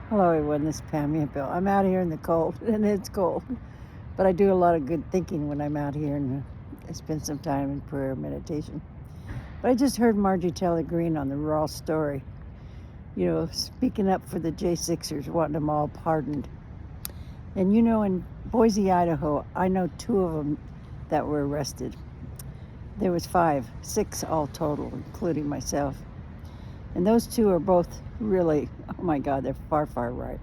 Hello everyone, this is Pammy and Bill. I'm out here in the cold, and it's cold. But I do a lot of good thinking when I'm out here, and I spend some time in prayer and meditation. But I just heard Margie Taylor Greene on the Raw Story, speaking up for the J6ers, wanting them all pardoned. And in Boise, Idaho, I know 2 of them that were arrested. There was 6 all total, including myself. And those 2 are both really, oh my God, they're far, far right.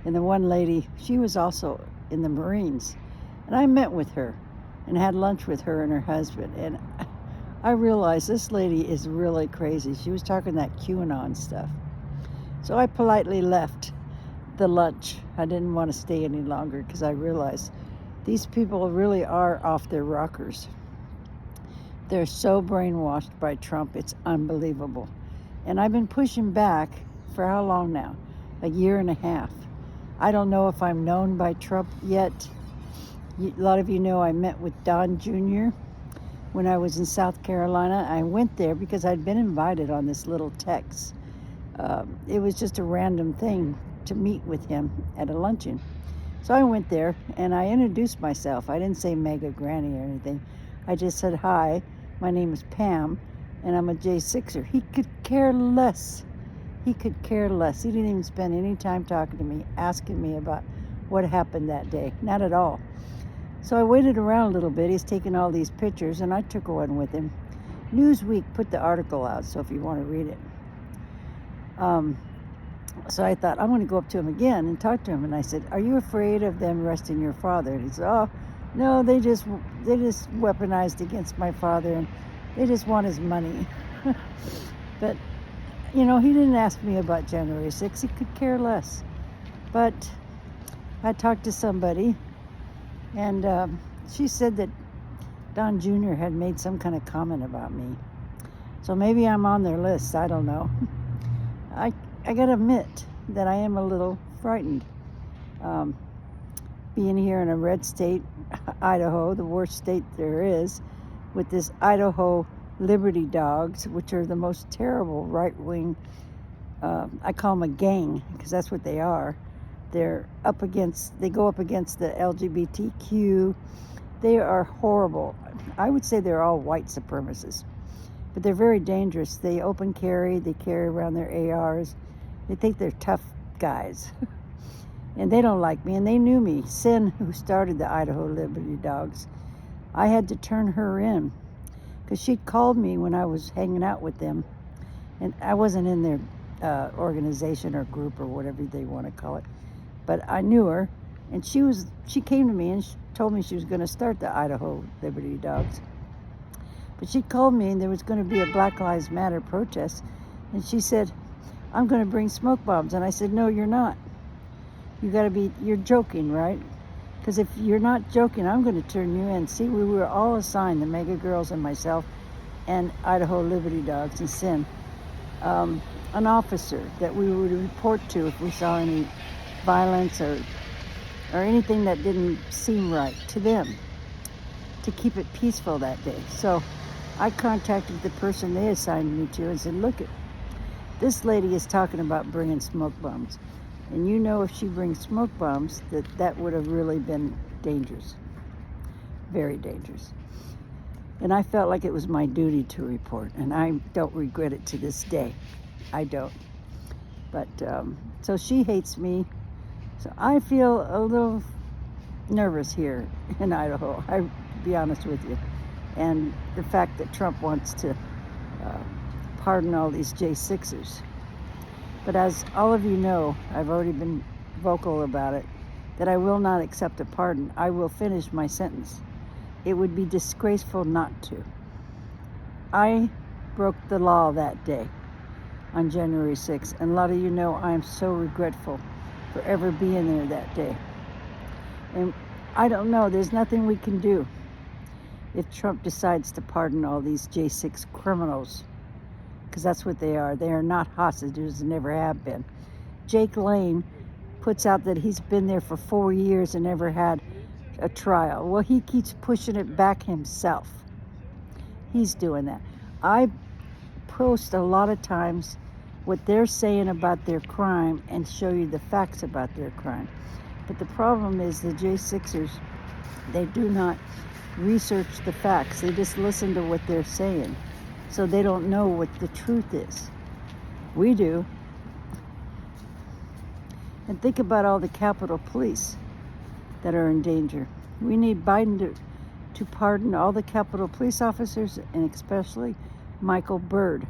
And the one lady, she was also in the Marines. And I met with her and had lunch with her and her husband. And I realized this lady is really crazy. She was talking that QAnon stuff. So I politely left the lunch. I didn't want to stay any longer because I realized these people really are off their rockers. They're so brainwashed by Trump, it's unbelievable. And I've been pushing back for how long now? A year and a half. I don't know if I'm known by Trump yet. A lot of you know I met with Don Jr. when I was in South Carolina. I went there because I'd been invited on this little text. It was just a random thing to meet with him at a luncheon. So I went there and I introduced myself. I didn't say Mega Granny or anything. I just said, hi, my name is Pam, and I'm a J6er. He could care less. He could care less. He didn't even spend any time talking to me, asking me about what happened that day. Not at all. So I waited around a little bit. He's taking all these pictures, and I took one with him. Newsweek put the article out, so if you want to read it. So I thought, I'm going to go up to him again and talk to him. And I said, are you afraid of them arresting your father? And he said, oh, no, they just weaponized against my father, and they just want his money. But, he didn't ask me about January 6th. He could care less. But I talked to somebody, and she said that Don Jr. had made some kind of comment about me. So maybe I'm on their list. I don't know. I got to admit that I am a little frightened. Being here in a red state, Idaho, the worst state there is, with this Idaho Liberty Dogs, which are the most terrible right-wing, I call them a gang, because that's what they are. They go up against the LGBTQ. They are horrible. I would say they're all white supremacists, but they're very dangerous. They open carry, they carry around their ARs. They think they're tough guys. And they don't like me, and they knew me. Sin, who started the Idaho Liberty Dogs, I had to turn her in because she'd called me when I was hanging out with them, and I wasn't in their organization or group or whatever they want to call it, but I knew her, and she came to me and she told me she was going to start the Idaho Liberty Dogs. But she called me, and there was going to be a Black Lives Matter protest, and she said, I'm going to bring smoke bombs. And I said, no, you're not. You're joking, right? Because if you're not joking, I'm going to turn you in. See, we were all assigned, the Mega Girls and myself and Idaho Liberty Dogs and Sin, an officer that we would report to if we saw any violence or anything that didn't seem right to them, to keep it peaceful that day. So I contacted the person they assigned me to and said, look, this lady is talking about bringing smoke bombs. And if she brings smoke bombs, that would have really been dangerous. Very dangerous. And I felt like it was my duty to report, and I don't regret it to this day. I don't. But, so she hates me. So I feel a little nervous here in Idaho, I'll be honest with you. And the fact that Trump wants to pardon all these J6ers. But as all of you know, I've already been vocal about it, that I will not accept a pardon. I will finish my sentence. It would be disgraceful not to. I broke the law that day on January 6th, and a lot of you know I am so regretful for ever being there that day. And I don't know, there's nothing we can do if Trump decides to pardon all these J6 criminals, because that's what they are. They are not hostages and never have been. Jake Lane puts out that he's been there for 4 years and never had a trial. Well, he keeps pushing it back himself. He's doing that. I post a lot of times what they're saying about their crime and show you the facts about their crime. But the problem is the J6ers, they do not research the facts. They just listen to what they're saying. So they don't know what the truth is. We do. And think about all the Capitol Police that are in danger. We need Biden to pardon all the Capitol Police officers, and especially Michael Byrd,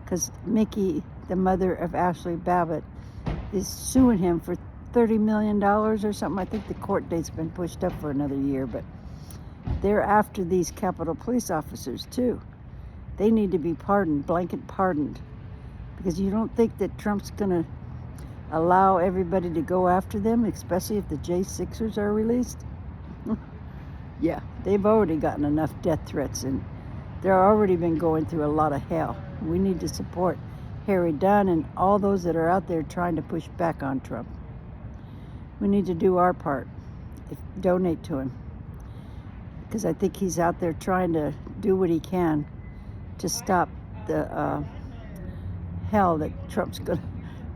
because Mickey, the mother of Ashley Babbitt, is suing him for $30 million or something. I think the court date's been pushed up for another year, but they're after these Capitol Police officers too. They need to be pardoned, blanket pardoned, because you don't think that Trump's going to allow everybody to go after them, especially if the J6ers are released? Yeah, they've already gotten enough death threats, and they've already been going through a lot of hell. We need to support Harry Dunn and all those that are out there trying to push back on Trump. We need to do our part. Donate to him, because I think he's out there trying to do what he can to stop the hell that Trump's going to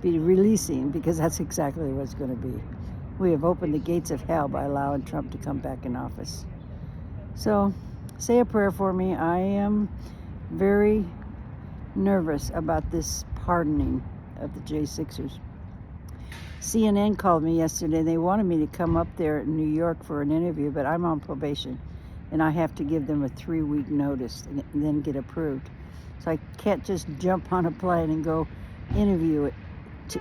be releasing, because that's exactly what it's going to be. We have opened the gates of hell by allowing Trump to come back in office. So say a prayer for me. I am very nervous about this pardoning of the J6ers. CNN called me yesterday. They wanted me to come up there in New York for an interview, but I'm on probation, and I have to give them a 3-week notice and then get approved. So I can't just jump on a plane and go interview it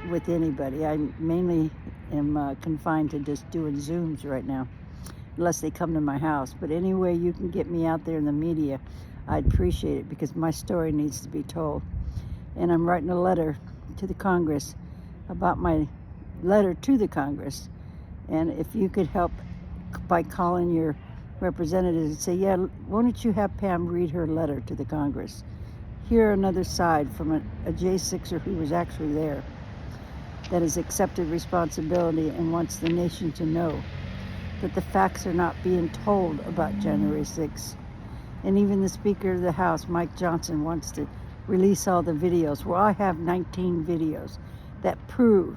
with anybody. I mainly am confined to just doing Zooms right now, unless they come to my house. But anyway, you can get me out there in the media, I'd appreciate it, because my story needs to be told. And I'm writing a letter to the Congress about my letter to the Congress. And if you could help by calling your representatives and say, yeah, why don't you have Pam read her letter to the Congress? Hear another side from a J6er who was actually there, that has accepted responsibility and wants the nation to know that the facts are not being told about January 6th. And even the Speaker of the House, Mike Johnson, wants to release all the videos. Well, I have 19 videos that prove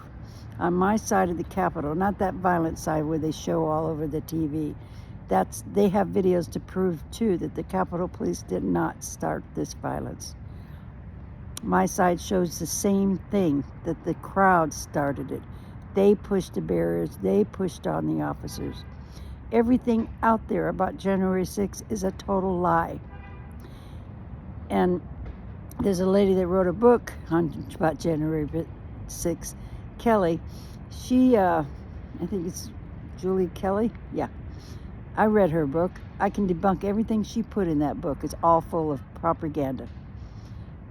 on my side of the Capitol, not that violent side where they show all over the TV. They have videos to prove too that the Capitol Police did not start this violence. My side shows the same thing, that the crowd started it. They pushed the barriers. They pushed on the officers. Everything out there about January 6th is a total lie. And there's a lady that wrote a book about January 6th, Kelly. She, I think it's Julie Kelly. Yeah. I read her book. I can debunk everything she put in that book. It's all full of propaganda.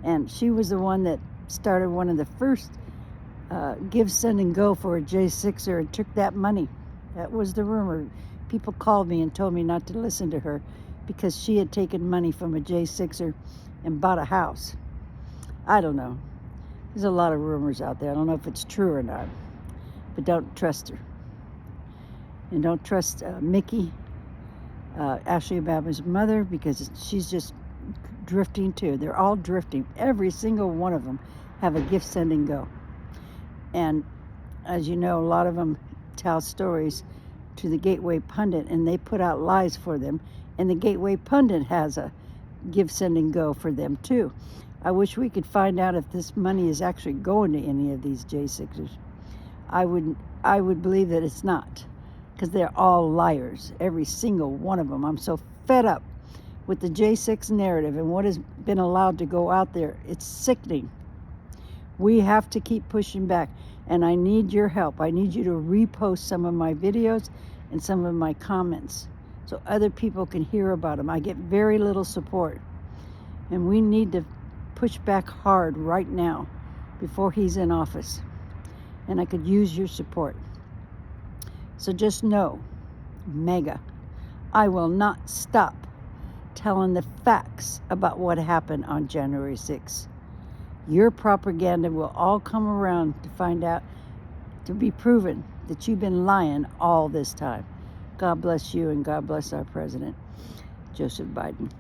And she was the one that started one of the first give, send, and go for a J6er and took that money. That was the rumor. People called me and told me not to listen to her because she had taken money from a J6er and bought a house. I don't know. There's a lot of rumors out there. I don't know if it's true or not. But don't trust her. And don't trust Mickey, Ashley Babbitt's mother, because she's just drifting too. They're all drifting. Every single one of them have a gift, send, and go. And as you know, a lot of them tell stories to the Gateway Pundit, and they put out lies for them. And the Gateway Pundit has a give, send, and go for them too. I wish we could find out if this money is actually going to any of these J6ers. I would believe that it's not, because they're all liars, every single one of them. I'm so fed up with the J6 narrative and what has been allowed to go out there. It's sickening. We have to keep pushing back, and I need your help. I need you to repost some of my videos and some of my comments so other people can hear about them. I get very little support, and we need to push back hard right now before he's in office, and I could use your support. So just know, mega, I will not stop telling the facts about what happened on January 6th. Your propaganda will all come around to find out, to be proven that you've been lying all this time. God bless you, and God bless our president, Joseph Biden.